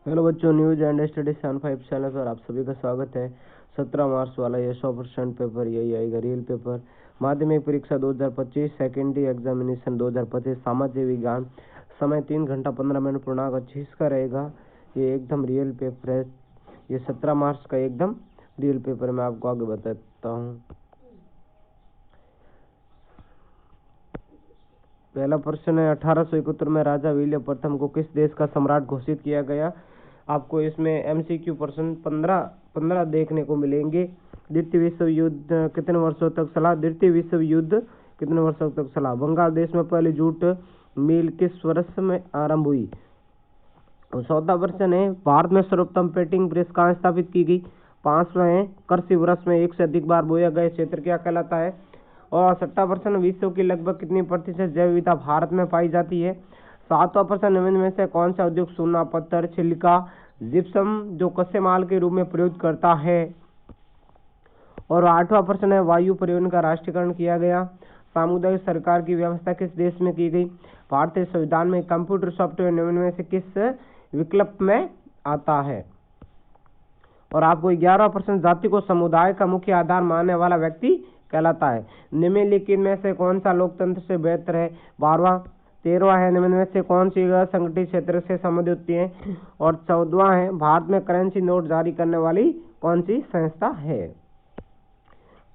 Hello बच्चों, news and study 75 channel पर आप सभी का स्वागत है। 17 मार्च वाला ये 100% पेपर यही आएगा, रियल पेपर। माध्यमिक परीक्षा 2025, सेकेंडरी एग्जामिनेशन 2025, सामाजिक विज्ञान। समय 3 घंटा 15 मिनट पूर्णांक 25 का रहेगा। ये एकदम रियल पेपर है। ये 17 मार्च का एकदम रियल पेपर मैं आपको आगे बताता हूँ। पहला प्रश्न है, 1871 में राजा विलियम प्रथम को किस देश का सम्राट घोषित किया गया? आपको इसमें एमसीक्यू प्रश्न 15 देखने को मिलेंगे। द्वितीय विश्व युद्ध कितने वर्षों तक चला? द्वितीय विश्व युद्ध कितने वर्षों तक चला? बांग्लादेश में पहली जूट मिल किस वर्ष में आरंभ हुई? चौथा प्रश्न है, भारत में सर्वोत्तम प्रिंटिंग प्रेस कहाँ स्थापित की गई? 5वां है, कृषि वर्ष में 1 से अधिक बार बोया गया क्षेत्र क्या कहलाता है? और 6वां प्रश्न, विश्व की लगभग कितनी प्रतिशत जैव विविधता भारत में पाई जाती है? 7वां प्रश्न, निम्न में से कौन सा उद्योग सोना, पत्थर, सिलिका, जिप्सम जो कच्चे माल के रूप में प्रयोग करता है? और 8वां प्रश्न है, वायु परिवहन का राष्ट्रीयकरण किया गया। सामुदायिक सरकार की व्यवस्था किस देश में की गई? भारतीय संविधान में कंप्यूटर सॉफ्टवेयर निम्न में से किस विकल्प में आता है? और आपको 11वां प्रश्न, जाति को समुदाय का मुख्य आधार मानने वाला व्यक्ति कहलाता है। निम्नलिखित में से कौन सा लोकतंत्र से बेहतर है? 12वां। 13वां है, निम्न में से कौन सी संगठित क्षेत्र से संबंधित होती है? और 14वां है, भारत में करेंसी नोट जारी करने वाली कौन सी संस्था है?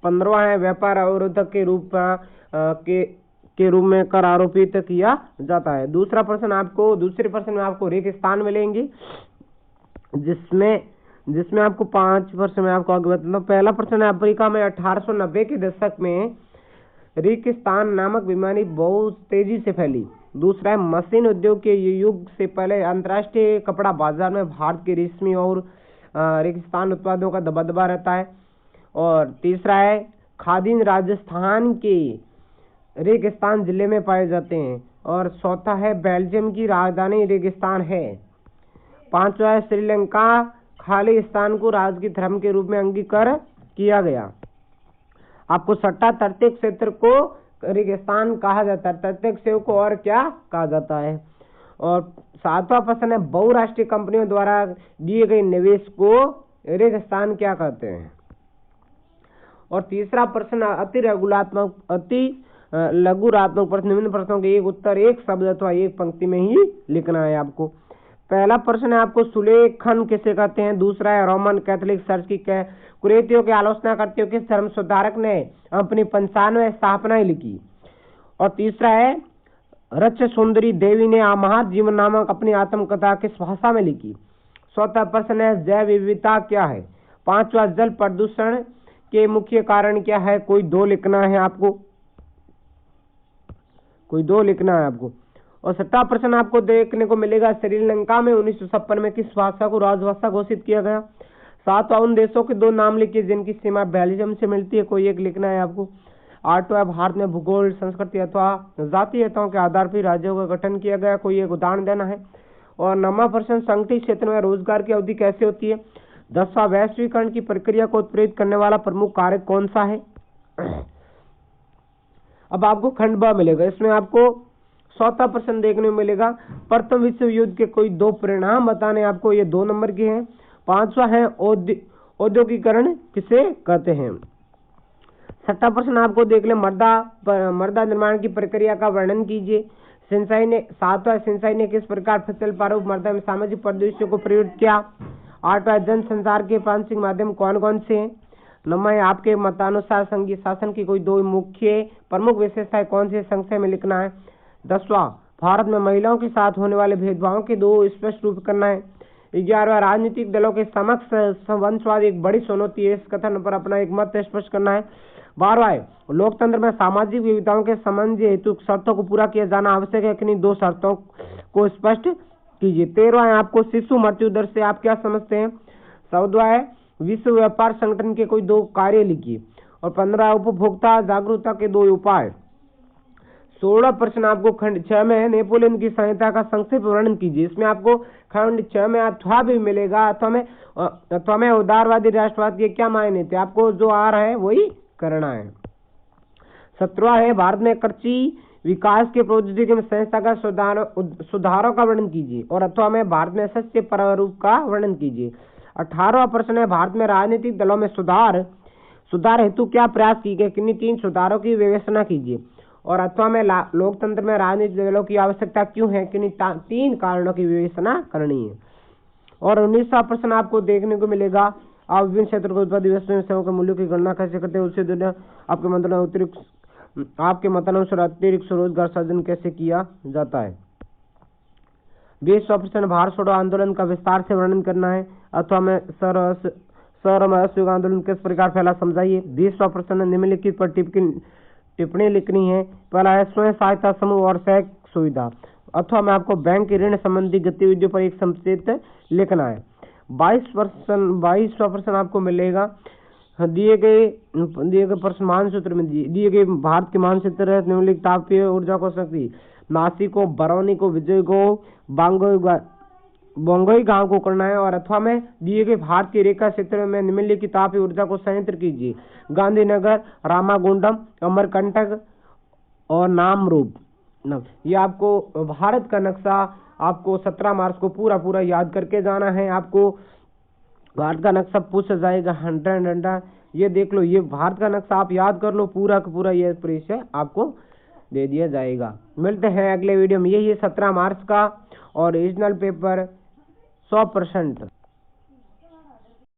15वां है, व्यापार अवरोधक के रूप में कर आरोपित किया जाता है। दूसरे प्रश्न में आपको रेगिस्तान मिलेंगे, जिसमें आपको 5 प्रश्न में आपको आगे बताता हूँ। पहला प्रश्न है, अफ्रीका में 1890 के दशक में रेगिस्तान नामक बीमारी बहुत तेजी से फैली। दूसरा है, मशीन उद्योग के युग से पहले अंतर्राष्ट्रीय कपड़ा बाजार में भारत के रेशमी और रेगिस्तान उत्पादों का दबदबा रहता है। और तीसरा है, खादिन राजस्थान के रेगिस्तान जिले में पाए जाते हैं। और चौथा है, बेल्जियम की राजधानी रेगिस्तान है। 5वां है, श्रीलंका खालिस्तान को राज्य के धर्म के रूप में अंगीकार किया गया। आपको 6वां, तटीय क्षेत्र को रेगिस्तान कहा जाता है। तटीय क्षेत्र को और क्या कहा जाता है? और 7वां प्रश्न है, बहुराष्ट्रीय कंपनियों द्वारा दिए गए निवेश को रेगिस्तान क्या कहते हैं? और तीसरा प्रश्न, अति लघुरात्मक प्रश्न। निम्न प्रश्नों के एक उत्तर एक शब्द अथवा एक पंक्ति में ही लिखना है आपको। पहला प्रश्न है, आपको सुलेखन किसे कहते हैं? दूसरा है, रोमन कैथोलिक चर्च की कुरीतियों की आलोचना करते हुए किस धर्म सुधारक ने अपनी 95 स्थापनाएं लिखी? और तीसरा है, रच सुंदरी देवी ने महान जीवन नामक अपनी आत्मकथा किस भाषा में लिखी? चौथा प्रश्न है, जैव विविधता क्या है? 5वां, जल प्रदूषण के मुख्य कारण क्या है? कोई दो लिखना है आपको। और 6वां प्रश्न आपको देखने को मिलेगा, श्रीलंका में 1956 में किस भाषा को राजभाषा घोषित किया गया? 7वां, उन देशों के 2 नाम लिखिए जिनकी सीमा बेल्जियम से मिलती है, कोई एक लिखना है आपको। 8वां, भारत में भूगोल, संस्कृति अथवा जातीयताओं के आधार पर राज्यों का गठन किया गया, कोई एक उदाहरण देना है। और 9वां प्रश्न, संगठित क्षेत्र में रोजगार की अवधि कैसे होती है? 10वां, वैश्वीकरण की प्रक्रिया को उत्प्रेरित करने वाला प्रमुख कारक कौन सा है? अब आपको खंड ब मिलेगा, इसमें आपको 7वां प्रश्न देखने को मिलेगा, प्रथम विश्व युद्ध के कोई 2 परिणाम बताने आपको, ये 2 नंबर के हैं। 5वां है, औद्योगिकरण किसे कहते हैं? 6वां प्रश्न आपको देख ले, मृदा निर्माण की प्रक्रिया का वर्णन कीजिए। 7वां, सिंचाई ने किस प्रकार फसल प्रारूप मृदा में सामाजिक परिदृश्यों को प्रयुक्त किया? 8वां, जनसंचार के प्रांतिक माध्यम कौन कौन से हैं? 9वां, आपके मतानुसार संघीय शासन की कोई 2 प्रमुख विशेषताएं कौन से? संक्षेप में लिखना है। 10वां, भारत में महिलाओं के साथ होने वाले भेदभाव के 2 स्पष्ट रूप करना है। 11वां, राजनीतिक दलों के समक्ष संवंशवाद एक बड़ी चुनौती है, इस कथन पर अपना एक मत स्पष्ट करना है। 12वां, लोकतंत्र में सामाजिक विविधताओं के समन्वय हेतु शर्तों को पूरा किया जाना आवश्यक है कि नहीं? 2 शर्तों को स्पष्ट कीजिए। 13वां, आपको शिशु मृत्यु दर से आप क्या समझते हैं? 14वां, विश्व व्यापार संगठन के कोई 2 कार्य लिखिए। और 15वां, उपभोक्ता जागरूकता के 2 उपाय। 16वां प्रश्न आपको खंड 6 में है, नेपोलियन की सहायता का संक्षिप्त वर्णन कीजिए। इसमें आपको खंड 6 में अथवा भी मिलेगा, अथवा में उदारवादी राष्ट्रवाद के क्या मायने थे, आपको जो आ रहा है वही करना है। 17वां है, भारत में कृषि विकास के प्रौद्योगिकी में संस्था का सुधारों का वर्णन कीजिए। और अथवा में भारत में सस्य प्रारूप का वर्णन कीजिए। 18वां प्रश्न है, भारत में राजनीतिक दलों में सुधार हेतु क्या प्रयास किए गए, किन्हीं 3 सुधारों की विवेचना कीजिए। और अथवा में लोकतंत्र में राजनीतिक दलों की आवश्यकता क्यों है, किन्हीं 3 कारणों की विवेचना करनी है। और 19वां प्रश्न आपको देखने को मिलेगा, आप विभिन्न क्षेत्रों के उत्पाद दिवस सेवाओं के मूल्यों की गणना कैसे करते हैं, उससे दुनिया आपके मतलब अतिरिक्त स्वरोजगार सर्जन कैसे किया जाता है। 20वां प्रश्न, भारत छोड़ो आंदोलन का विस्तार से वर्णन करना है। अथवा में असहयोग आंदोलन किस प्रकार फैला, समझाइए। 20वां प्रश्न, निम्नलिखित पर टिप्पणी लिखनी है। पहला है स्वयं सहायता समूह और सहयोग सुविधा। अथवा में आपको बैंक की ऋण संबंधी गतिविधियों पर एक संक्षिप्त लिखना है। 22वां प्रश्न आपको मिलेगा, दिए गए प्रश्न मानचित्र में दिए गए भारत के मानचित्र है, निम्नलिखित तापीय ऊर्जा को शक्ति नासिक को, बरौनी को, विजय को, बंगोई गांव को करना है। और अथवा में दिए गए भारत के रेखा क्षेत्र में निम्नलिखित तापीय ऊर्जा को संयंत्र कीजिए। गांधीनगर, रामागुंडम, अमरकंटक और नामरूप। ये आपको भारत का नक्शा आपको 17 मार्च को पूरा याद करके जाना है। आपको भारत का नक्शा पूछा जाएगा 100। ये देख लो, ये भारत का नक्शा आप याद कर लो, पूरा का पूरा ये परिचय आपको दे दिया जाएगा। मिलते हैं अगले वीडियो में। यही है 17 मार्च का और रीजनल पेपर 100%।